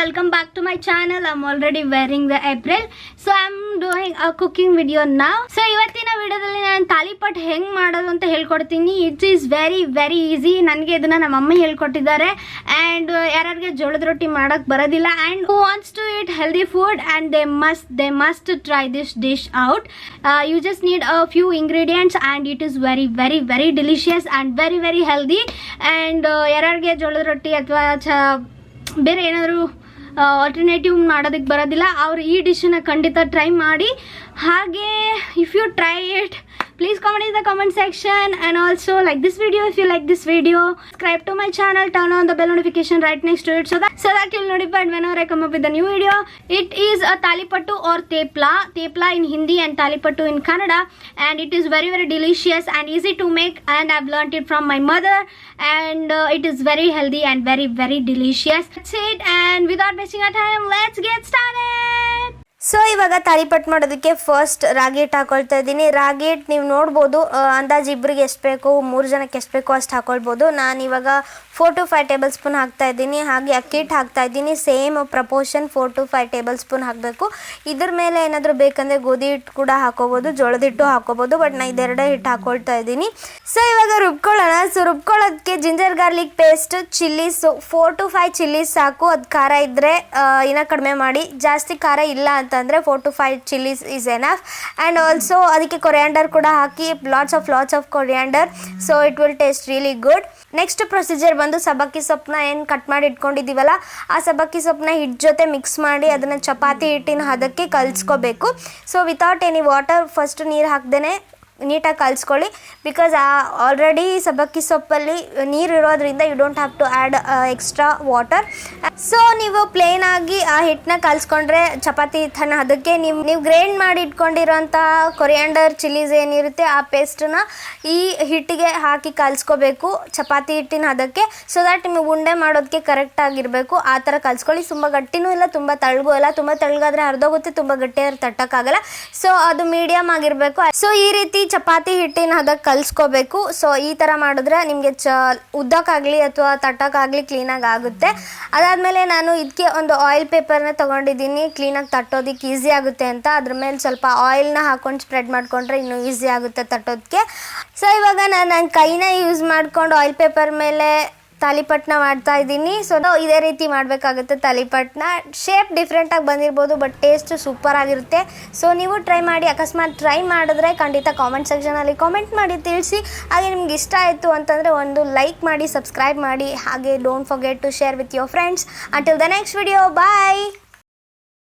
welcome back to my channel. I'm already wearing the apron, so I'm doing a cooking video now. So ಇವತ್ತಿನ ವಿಡಿಯೋದಲ್ಲಿ ನಾನು ತಾಲಿಪಟ್ ಹೆಂಗ್ ಮಾಡೋದು ಅಂತ ಹೇಳ್ಕೊಡ್ತೀನಿ. It is very easy. ನನಗೆ ಇದನ್ನ ನಮ್ಮ ಅಮ್ಮ ಹೇಳ್ಕೊಟ್ಟಿದ್ದಾರೆ. and ಯಾರಿಗೆ ಜೋಳದ ರೊಟ್ಟಿ ಮಾಡಕ್ ಬರೋದಿಲ್ಲ and who wants to eat healthy food and they must try this dish out. You just need a few ingredients and it is very delicious and very healthy. and ಯಾರಿಗೆ ಜೋಳದ ರೊಟ್ಟಿ ಅಥವಾ ಬೇರೆ ಏನಾದರೂ ಆಲ್ಟರ್ನೇಟಿವ್ ಮಾಡೋದಕ್ಕೆ ಬರೋದಿಲ್ಲ ಅವರು ಈ ಡಿಶನ್ನು ಖಂಡಿತ ಟ್ರೈ ಮಾಡಿ. ಹಾಗೆ if you try it please comment in the comment section and also like this video if you like this video. Subscribe to my channel, turn on the bell notification right next to it so that you'll notified whenever I come up with a new video. It is a talipattu or tepla in Hindi and talipattu in Kannada, and it is very delicious and easy to make, and I've learnt it from my mother, and it is very healthy and very delicious. That's it, and without wasting our time, let's get started. So ಇವಾಗ ತಾಲಿಪಟ್ಟು ಮಾಡೋದಕ್ಕೆ first ರಾಗಿ ಹಿಟ್ಟು ಹಾಕೊಳ್ತಾ ಇದ್ದೀನಿ. ರಾಗಿ ಹಿಟ್ಟು ನೀವು ನೋಡ್ಬೋದು, ಅಂದಾಜು ಇಬ್ಬರಿಗೆ ಎಷ್ಟು ಬೇಕು, 3 ಜನಕ್ಕೆ ಎಷ್ಟು ಬೇಕೋ ಅಷ್ಟು ಹಾಕೊಳ್ಬೋದು. ನಾನು ಇವಾಗ 4 to 5 ಟೇಬಲ್ ಸ್ಪೂನ್ ಹಾಕ್ತಾ ಇದ್ದೀನಿ. ಹಾಗೆ ಅಕ್ಕಿ ಹಿಟ್ಟು ಹಾಕ್ತಾ ಇದ್ದೀನಿ. Same proportion 4 to 5 table spoon ಹಾಕಬೇಕು. ಇದ್ರ ಮೇಲೆ ಏನಾದರೂ ಬೇಕಂದರೆ ಗೋಧಿ ಹಿಟ್ಟು ಕೂಡ ಹಾಕೋಬೋದು, ಜೋಳದ ಹಿಟ್ಟು ಹಾಕೋಬೋದು, ಬಟ್ ನಾನು ಇದೆರಡೇ ಹಿಟ್ಟು ಹಾಕೊಳ್ತಾ ಇದ್ದೀನಿ. ಸೊ ಇವಾಗ ರುಬ್ಕೊಳ್ಳೋಣ. ಸೊ ರುಬ್ಕೊಳ್ಳೋದಕ್ಕೆ ginger garlic paste, chillies 4 to 5 chillies ಸಾಕು. ಅದು ಖಾರ ಇದ್ದರೆ ಇನ್ನೂ ಕಡಿಮೆ ಮಾಡಿ, ಜಾಸ್ತಿ ಖಾರ ಇಲ್ಲ ಅಂತಂದರೆ 4 to 5 chillies is enough. And also ಅದಕ್ಕೆ ಕೊರಿಯಾಂಡರ್ ಕೂಡ ಹಾಕಿ, lots of coriander, so it will taste really good. Next procedure ಬಂದು ಸಬ್ಬಕ್ಕಿ ಸೊಪ್ಪನ್ನ ಏನು ಕಟ್ ಮಾಡಿ ಇಟ್ಕೊಂಡಿದ್ದೀವಲ್ಲ, ಆ ಸಬ್ಬಕ್ಕಿ ಸೊಪ್ಪನ್ನ ಹಿಟ್ಟು ಜೊತೆ ಮಿಕ್ಸ್ ಮಾಡಿ ಅದನ್ನು ಚಪಾತಿ ಹಿಟ್ಟಿನ ಹದಕ್ಕೆ ಕಲಿಸ್ಕೋಬೇಕು. So without any water, first ನೀರು ಹಾಕ್ದೇ ನೀಟಾಗಿ ಕಲಿಸ್ಕೊಳ್ಳಿ. ಬಿಕಾಸ್ ಆಲ್ರೆಡಿ ಸಬ್ಬಕ್ಕಿ ಸೊಪ್ಪಲ್ಲಿ ನೀರು ಇರೋದ್ರಿಂದ you don't have to add extra water. So ನೀವು ಪ್ಲೇನ್ ಆಗಿ ಆ ಹಿಟ್ಟನ್ನ ಕಲಿಸ್ಕೊಂಡ್ರೆ ಚಪಾತಿ ಹಿಟ್ಟನ್ನು ಅದಕ್ಕೆ ನೀವು ಗ್ರೈಂಡ್ ಮಾಡಿ ಇಟ್ಕೊಂಡಿರೋಂಥ ಕೊರಿಯಾಂಡರ್ ಚಿಲ್ಲೀಸ್ ಏನಿರುತ್ತೆ ಆ ಪೇಸ್ಟನ್ನ ಈ ಹಿಟ್ಟಿಗೆ ಹಾಕಿ ಕಲಿಸ್ಕೋಬೇಕು ಚಪಾತಿ ಹಿಟ್ಟಿನ ಅದಕ್ಕೆ. ಸೊ ದ್ಯಾಟ್ ನಿಮಗೆ ಉಂಡೆ ಮಾಡೋದಕ್ಕೆ ಕರೆಕ್ಟಾಗಿರಬೇಕು. ಆ ಥರ ಕಲಿಸ್ಕೊಳ್ಳಿ. ತುಂಬ ಗಟ್ಟಿನೂ ಇಲ್ಲ, ತುಂಬ ತಳ್ಳಗೂ ಇಲ್ಲ. ತುಂಬ ತಳ್ಳಗಾದರೆ ಹರಿದೋಗುತ್ತೆ, ತುಂಬ ಗಟ್ಟಿಯಾದ್ರೆ ತಟ್ಟಕ್ಕಾಗಲ್ಲ. ಸೊ ಅದು ಮೀಡಿಯಮ್ ಆಗಿರಬೇಕು. ಸೊ ಈ ರೀತಿ ಚಪಾತಿ ಹಿಟ್ಟಿನ ಅದಕ್ಕೆ ಕಲಿಸ್ಕೋಬೇಕು. ಸೊ ಈ ಥರ ಮಾಡಿದ್ರೆ ನಿಮಗೆ ಉದ್ದಕ್ಕಾಗಲಿ ಅಥವಾ ತಟ್ಟಕ್ಕಾಗಲಿ ಕ್ಲೀನಾಗಿ ಆಗುತ್ತೆ. ಅದಾದಮೇಲೆ ನಾನು ಇದಕ್ಕೆ ಒಂದು ಆಯಿಲ್ ಪೇಪರ್ನ ತೊಗೊಂಡಿದ್ದೀನಿ, ಕ್ಲೀನಾಗಿ ತಟ್ಟೋದಕ್ಕೆ ಈಸಿ ಆಗುತ್ತೆ ಅಂತ. ಅದ್ರ ಮೇಲೆ ಸ್ವಲ್ಪ ಆಯಿಲ್ನ ಹಾಕ್ಕೊಂಡು ಸ್ಪ್ರೆಡ್ ಮಾಡಿಕೊಂಡ್ರೆ ಇನ್ನೂ ಈಸಿ ಆಗುತ್ತೆ ತಟ್ಟೋದಕ್ಕೆ. ಸೊ ಇವಾಗ ನಾನು ಕೈನ ಯೂಸ್ ಮಾಡಿಕೊಂಡು ಆಯಿಲ್ ಪೇಪರ್ ಮೇಲೆ ತಾಲಿಪಟ್ಟನ್ನ ಮಾಡ್ತಾ ಇದ್ದೀನಿ. ಸೊ ಇದೇ ರೀತಿ ಮಾಡಬೇಕಾಗುತ್ತೆ ತಾಲಿಪಟ್ಟನ್ನ. ಶೇಪ್ ಡಿಫ್ರೆಂಟಾಗಿ ಬಂದಿರ್ಬೋದು, ಬಟ್ ಟೇಸ್ಟ್ ಸೂಪರ್ ಆಗಿರುತ್ತೆ. ಸೊ ನೀವು ಟ್ರೈ ಮಾಡಿ. ಅಕಸ್ಮಾತ್ ಟ್ರೈ ಮಾಡಿದ್ರೆ ಖಂಡಿತ ಕಾಮೆಂಟ್ ಸೆಕ್ಷನಲ್ಲಿ ಕಾಮೆಂಟ್ ಮಾಡಿ ತಿಳಿಸಿ. ಹಾಗೆ ನಿಮ್ಗೆ ಇಷ್ಟ ಆಯಿತು ಅಂತಂದರೆ ಒಂದು ಲೈಕ್ ಮಾಡಿ, ಸಬ್ಸ್ಕ್ರೈಬ್ ಮಾಡಿ. ಹಾಗೆ don't forget to share with your friends. Until the next video, bye.